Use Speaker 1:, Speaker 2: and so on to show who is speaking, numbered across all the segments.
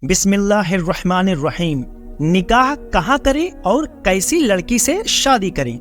Speaker 1: बिस्मिल्लाहिर्रहमानिर्रहीम। निकाह कहाँ करें और कैसी लड़की से शादी करें?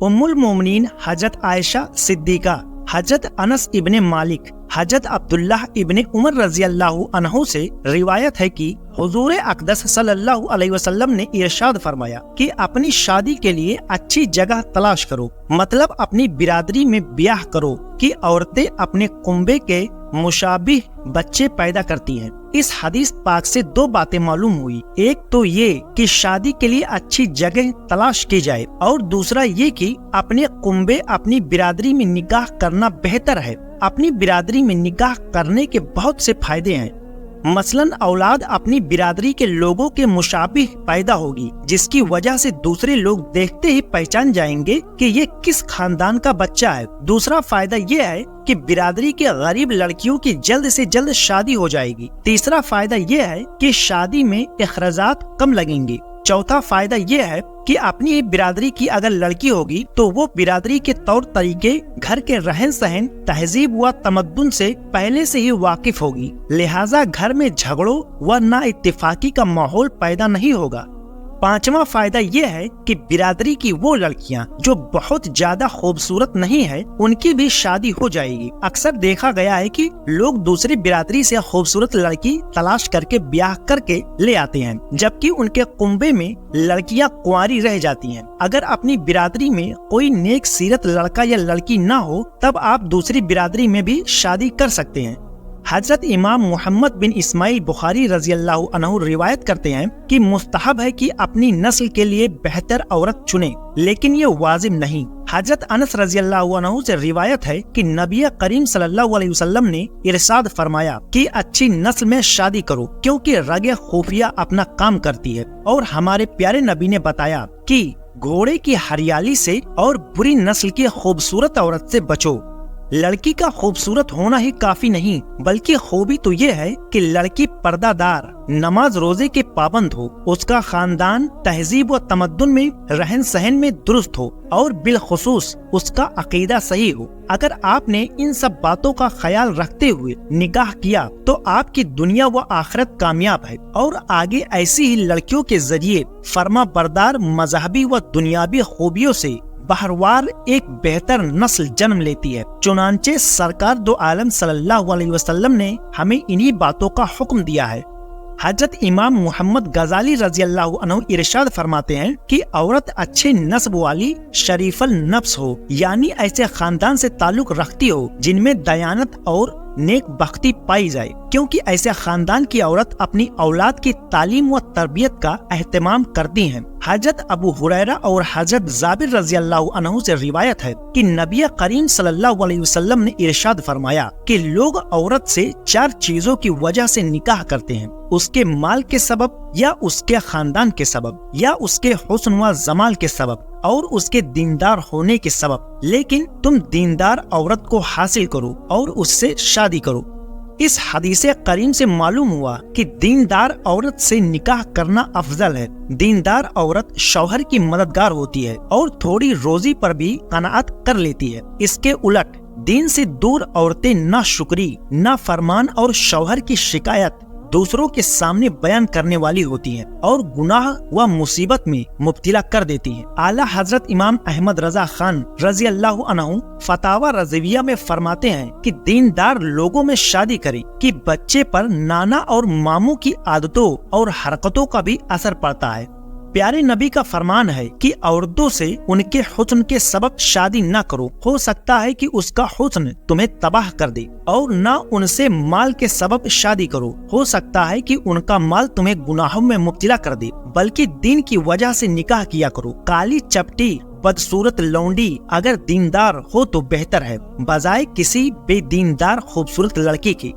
Speaker 1: उम्मुल मोमिनीन हजरत आयशा सिद्दीका, हजरत अनस इब्ने मालिक, हजरत अब्दुल्लाह इब्ने उमर रजी अल्लाहु अन्हु से रिवायत है कि हुजूर अक़दस सल्लल्लाहु अलैहि वसल्लम ने इरशाद फरमाया कि अपनी शादी के लिए अच्छी जगह तलाश करो, मतलब अपनी बिरादरी में ब्याह करो कि औरतें अपने कुंबे के मुशाबिह बच्चे पैदा करती हैं। इस हदीस पाक से दो बातें मालूम हुई। एक तो ये कि शादी के लिए अच्छी जगह तलाश की जाए और दूसरा ये कि अपने कुंबे अपनी बिरादरी में निकाह करना बेहतर है। अपनी बिरादरी में निकाह करने के बहुत से फायदे हैं। मसलन औलाद अपनी बिरादरी के लोगों के मुशाबिह पैदा होगी, जिसकी वजह से दूसरे लोग देखते ही पहचान जाएंगे कि ये किस खानदान का बच्चा है। दूसरा फायदा ये है कि बिरादरी के गरीब लड़कियों की जल्द से जल्द शादी हो जाएगी। तीसरा फायदा ये है कि शादी में अखराजात कम लगेंगे। चौथा फायदा ये है कि अपनी ही बिरादरी की अगर लड़की होगी तो वो बिरादरी के तौर तरीके, घर के रहन सहन, तहजीब व तमद्दुन से पहले से ही वाकिफ होगी। लिहाजा घर में झगड़ों व ना इत्तेफाकी का माहौल पैदा नहीं होगा। पांचवा फायदा ये है कि बिरादरी की वो लड़कियां जो बहुत ज्यादा खूबसूरत नहीं है, उनकी भी शादी हो जाएगी। अक्सर देखा गया है कि लोग दूसरी बिरादरी से खूबसूरत लड़की तलाश करके ब्याह करके ले आते हैं, जबकि उनके कुंबे में लड़कियां कुंवारी रह जाती हैं। अगर अपनी बिरादरी में कोई नेक सीरत लड़का या लड़की ना हो, तब आप दूसरी बिरादरी में भी शादी कर सकते हैं। हजरत इमाम मोहम्मद बिन इस्माइल बुखारी रजी अल्लाहु अन्हु रिवायत करते हैं कि मुस्तहब है कि अपनी नस्ल के लिए बेहतर औरत चुने, लेकिन ये वाजिब नहीं। हजरत अनस रजी अल्लाहु अन्हु से रिवायत है कि नबी करीम सल्लल्लाहु अलैहि वसल्लम ने इरशाद फरमाया कि अच्छी नस्ल में शादी करो, क्योंकि रगे खुफिया अपना काम करती है। और हमारे प्यारे नबी ने बताया कि घोड़े की हरियाली से और बुरी नस्ल की खूबसूरत औरत से बचो। लड़की का खूबसूरत होना ही काफी नहीं, बल्कि खूबी तो ये है कि लड़की पर्दादार, नमाज रोजे के पाबंद हो, उसका खानदान तहजीब व तमद्दुन में, रहन सहन में दुरुस्त हो और बिलखुसूस उसका अकीदा सही हो। अगर आपने इन सब बातों का ख्याल रखते हुए निकाह किया तो आपकी दुनिया व आखिरत कामयाब है और आगे ऐसी ही लड़कियों के जरिए फर्मा बरदार मजहबी व दुनियावी खूबियों से बहरवार एक बेहतर नस्ल जन्म लेती है। चुनांचे सरकार दो आलम सल्लल्लाहु अलैहि वसल्लम ने हमें इन्हीं बातों का हुक्म दिया है। हजरत इमाम मोहम्मद गजाली रजी अल्लाहु अन्हु इरशाद फरमाते हैं कि औरत अच्छे नस्ब वाली शरीफल नफ्स हो, यानी ऐसे खानदान से ताल्लुक रखती हो जिनमें दयानत और नेक बख्ती पाई जाए, क्योंकि ऐसे खानदान की औरत अपनी औलाद की तालीम व तरबियत का एहतमाम करती हैं। हजरत अबू हुरैरा और हजरत जाबिर रजी अल्लाहु अन्हु से रिवायत है कि नबी करीम सल्लल्लाहु अलैहि वसल्लम ने इरशाद फरमाया कि लोग औरत से चार चीजों की वजह से निकाह करते हैं: उसके माल के सबब, या उसके खानदान के सबब, या उसके हुस्न व जमाल के सबब, और उसके दीनदार होने के सबब। लेकिन तुम दीनदार औरत को हासिल करो और उससे शादी करो। इस हदीस करीम से मालूम हुआ कि दीनदार औरत से निकाह करना अफजल है। दीनदार औरत शौहर की मददगार होती है और थोड़ी रोजी पर भी कनाअत कर लेती है। इसके उलट दीन से दूर औरतें ना शुक्री, ना फरमान और शौहर की शिकायत दूसरों के सामने बयान करने वाली होती हैं और गुनाह व मुसीबत में मुब्तिला कर देती हैं। आला हजरत इमाम अहमद रजा खान रजी अल्लाहु अन्हु फतावा रज़विया में फरमाते हैं कि दीनदार लोगों में शादी करें कि बच्चे पर नाना और मामू की आदतों और हरकतों का भी असर पड़ता है। प्यारे नबी का फरमान है कि औरतों से उनके हुस्न के सबब शादी न करो, हो सकता है कि उसका हुस्न तुम्हें तबाह कर दे, और न उनसे माल के सबब शादी करो, हो सकता है कि उनका माल तुम्हें गुनाहों में मुब्तिला कर दे, बल्कि दीन की वजह से निकाह किया करो। काली चपटी बदसूरत लौंडी अगर दीनदार हो तो बेहतर है, बजाय किसी बेदीनदार खूबसूरत लड़की की।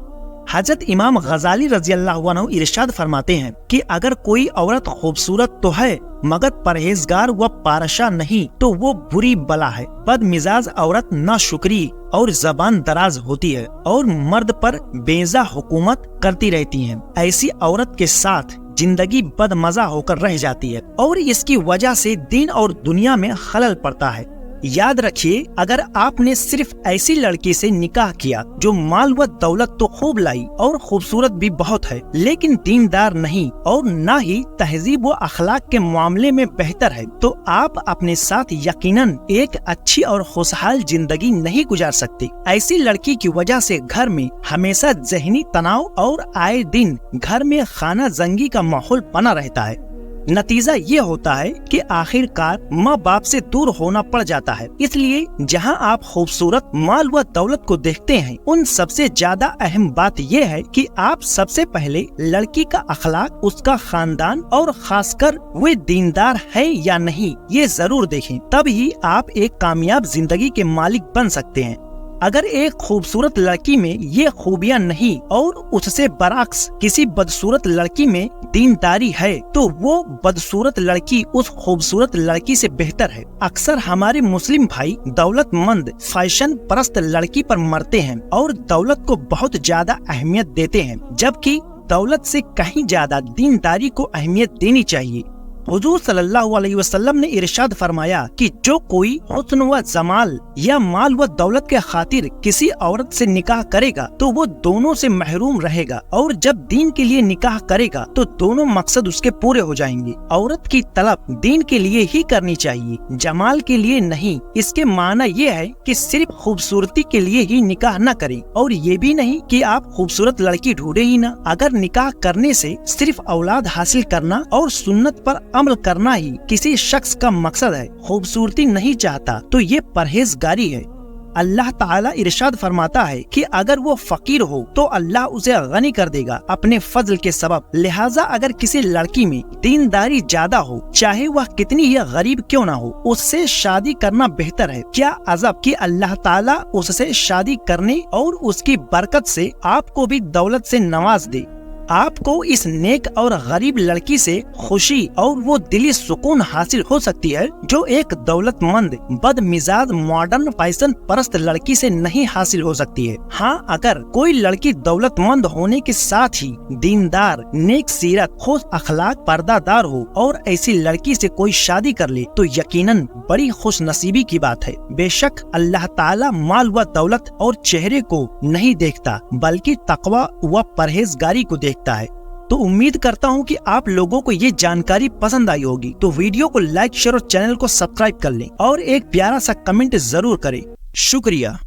Speaker 1: हजरत इमाम गजाली रजी अल्लाहु अन्हु इरशाद फरमाते हैं कि अगर कोई औरत खूबसूरत तो है मगर परहेजगार व पारशा नहीं, तो वो बुरी बला है। बदमिजाज औरत नाशुक्री और जबान दराज होती है और मर्द पर बेजा हुकूमत करती रहती है। ऐसी औरत के साथ जिंदगी बदमजा होकर रह जाती है और इसकी वजह से दीन और दुनिया में खलल पड़ता है। याद रखिए, अगर आपने सिर्फ ऐसी लड़की से निकाह किया जो माल व दौलत तो खूब लाई और खूबसूरत भी बहुत है, लेकिन दीनदार नहीं और ना ही तहजीब व अखलाक के मामले में बेहतर है, तो आप अपने साथ यकीनन एक अच्छी और खुशहाल जिंदगी नहीं गुजार सकते। ऐसी लड़की की वजह से घर में हमेशा ज़हनी तनाव और आए दिन घर में खाना जंगी का माहौल बना रहता है। नतीजा ये होता है कि आखिरकार माँ बाप से दूर होना पड़ जाता है। इसलिए जहाँ आप खूबसूरत माल व दौलत को देखते हैं, उन सबसे ज्यादा अहम बात ये है कि आप सबसे पहले लड़की का अखलाक, उसका खानदान और खासकर वे दीनदार है या नहीं, ये जरूर देखें। तब ही आप एक कामयाब जिंदगी के मालिक बन सकते हैं। अगर एक खूबसूरत लड़की में ये खूबियां नहीं और उससे बरअक्स किसी बदसूरत लड़की में दीनदारी है, तो वो बदसूरत लड़की उस खूबसूरत लड़की से बेहतर है। अक्सर हमारे मुस्लिम भाई दौलतमंद फैशन परस्त लड़की पर मरते हैं और दौलत को बहुत ज्यादा अहमियत देते हैं, जबकि दौलत से कहीं ज्यादा दीनदारी को अहमियत देनी चाहिए। हुजूर सल्लल्लाहु अलैहि वसल्लम ने इरशाद फरमाया कि जो कोई हुस्न व जमाल या माल व दौलत के खातिर किसी औरत से निकाह करेगा तो वो दोनों से महरूम रहेगा, और जब दीन के लिए निकाह करेगा तो दोनों मकसद उसके पूरे हो जाएंगे। औरत की तलब दीन के लिए ही करनी चाहिए, जमाल के लिए नहीं। इसके माना ये है कि सिर्फ खूबसूरती के लिए ही निकाह न करें, और ये भी नहीं कि आप खूबसूरत लड़की ढूंढे ही न। अगर निकाह करने से सिर्फ औलाद हासिल करना और सुन्नत पर अमल करना ही किसी शख्स का मकसद है, खूबसूरती नहीं चाहता, तो ये परहेजगारी है। अल्लाह ताला इरशाद फरमाता है कि अगर वो फकीर हो तो अल्लाह उसे गनी कर देगा अपने फजल के सबब। लिहाजा अगर किसी लड़की में दीनदारी ज्यादा हो, चाहे वह कितनी ही गरीब क्यों ना हो, उससे शादी करना बेहतर है। क्या अजब कि अल्लाह ताला उससे शादी करने और उसकी बरकत से आपको भी दौलत से नवाज दे। आपको इस नेक और गरीब लड़की से खुशी और वो दिली सुकून हासिल हो सकती है जो एक दौलतमंद बदमिजाज मॉडर्न फैशन परस्त लड़की से नहीं हासिल हो सकती है। हाँ, अगर कोई लड़की दौलतमंद होने के साथ ही दीनदार, नेक सीरत, खुश अखलाक, पर्दादार हो और ऐसी लड़की से कोई शादी कर ले तो यकीनन बड़ी खुश नसीबी की बात है। बेशक अल्लाह ताला माल व दौलत और चेहरे को नहीं देखता, बल्कि तकवा व परहेजगारी को देखता है। तो उम्मीद करता हूँ कि आप लोगों को ये जानकारी पसंद आई होगी। तो वीडियो को लाइक, शेयर और चैनल को सब्सक्राइब कर लें और एक प्यारा सा कमेंट जरूर करें। शुक्रिया।